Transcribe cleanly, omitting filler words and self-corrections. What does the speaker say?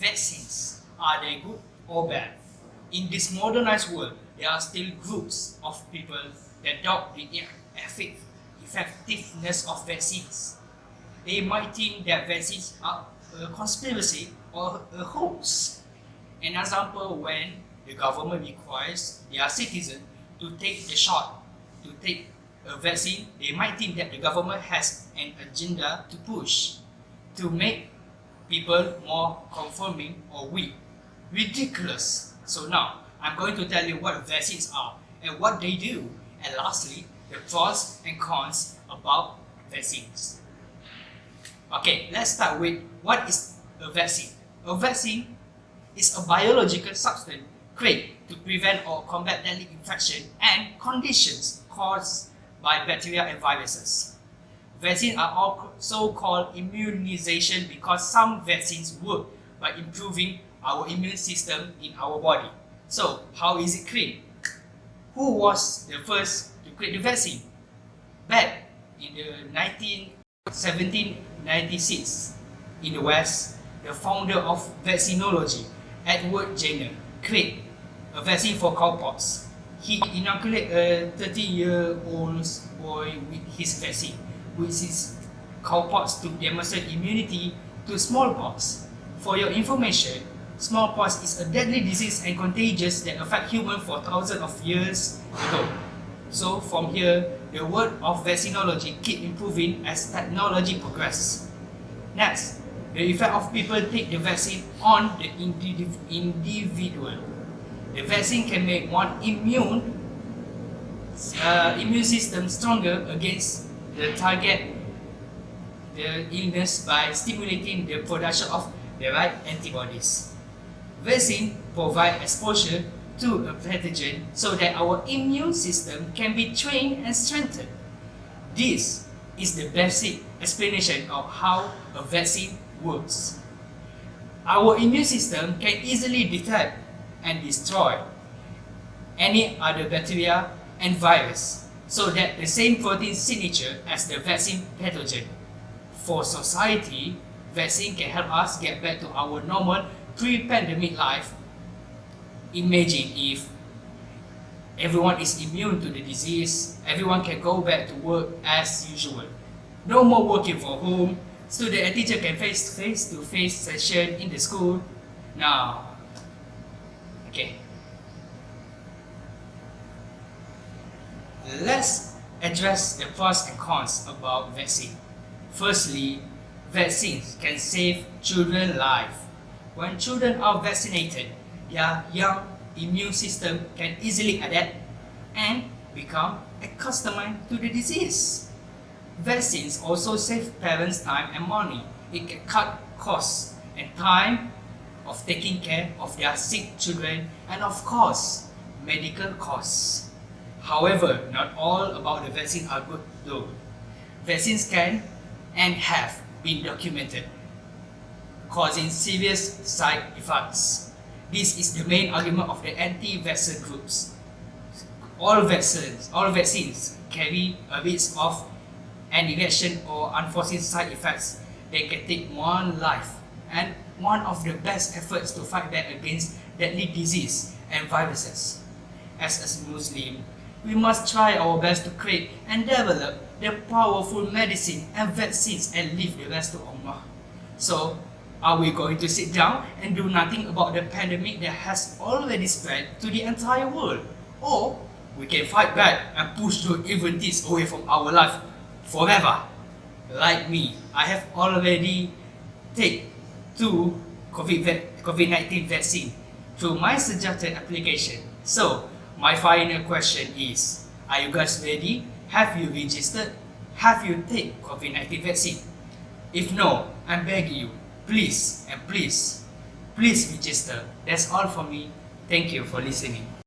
vaccines, are they good or bad? In this modernized world, there are still groups of people that doubt the effectiveness of vaccines. They might think that vaccines are a conspiracy or a hoax. An example, when the government requires their citizens to take the shot, to take a vaccine, they might think that the government has an agenda to push, to make people more conforming or weak. Ridiculous. So now, I'm going to tell you what vaccines are and what they do, and lastly, the pros and cons about vaccines. Okay, let's start with what is a vaccine. A vaccine is a biological substance created to prevent or combat deadly infection and conditions caused by bacteria and viruses. Vaccines are also called immunization because some vaccines work by improving our immune system in our body. So, how is it created? Who was the first to create the vaccine? Back in the 1796, in the West, the founder of vaccinology, Edward Jenner, created a vaccine for cowpox. He inoculated a 30-year-old boy with his vaccine, which is cowpox, to demonstrate immunity to smallpox. For your information, smallpox is a deadly disease and contagious that affect humans for thousands of years ago. So from here, the word of vaccinology keep improving as technology progresses. Next, the effect of people take the vaccine on the individual. The vaccine can make one immune system stronger against the target, the illness, by stimulating the production of the right antibodies. Vaccine provide exposure to a pathogen so that our immune system can be trained and strengthened. This is the basic explanation of how a vaccine works. Our immune system can easily detect and destroy any other bacteria and virus, so that the same protein signature as the vaccine pathogen. For society, vaccine can help us get back to our normal pre-pandemic life. Imagine if everyone is immune to the disease, everyone can go back to work as usual. No more working from home, student and teacher can face-to-face session in the school. Now, okay. Let's address the pros and cons about vaccine. Firstly, vaccines can save children's lives. When children are vaccinated, their young immune system can easily adapt and become accustomed to the disease. Vaccines also save parents time and money. It can cut costs and time of taking care of their sick children, and of course, medical costs. However, not all about the vaccine are good though. Vaccines can and have been documented causing serious side effects. This is the main argument of the anti-vaccine groups. All vaccines carry a risk of an infection or unforeseen side effects that can take one life, and one of the best efforts to fight back against deadly disease and viruses. As a Muslim, we must try our best to create and develop the powerful medicine and vaccines and leave the rest to Allah. So, are we going to sit down and do nothing about the pandemic that has already spread to the entire world? Or we can fight back and push those evil deeds away from our life forever? Like me, I have already taken 2 COVID-19 vaccine through my suggested application. So, my final question is, are you guys ready? Have you registered? Have you taken COVID-19 vaccine? If no, I'm begging you, please register. That's all from me. Thank you for listening.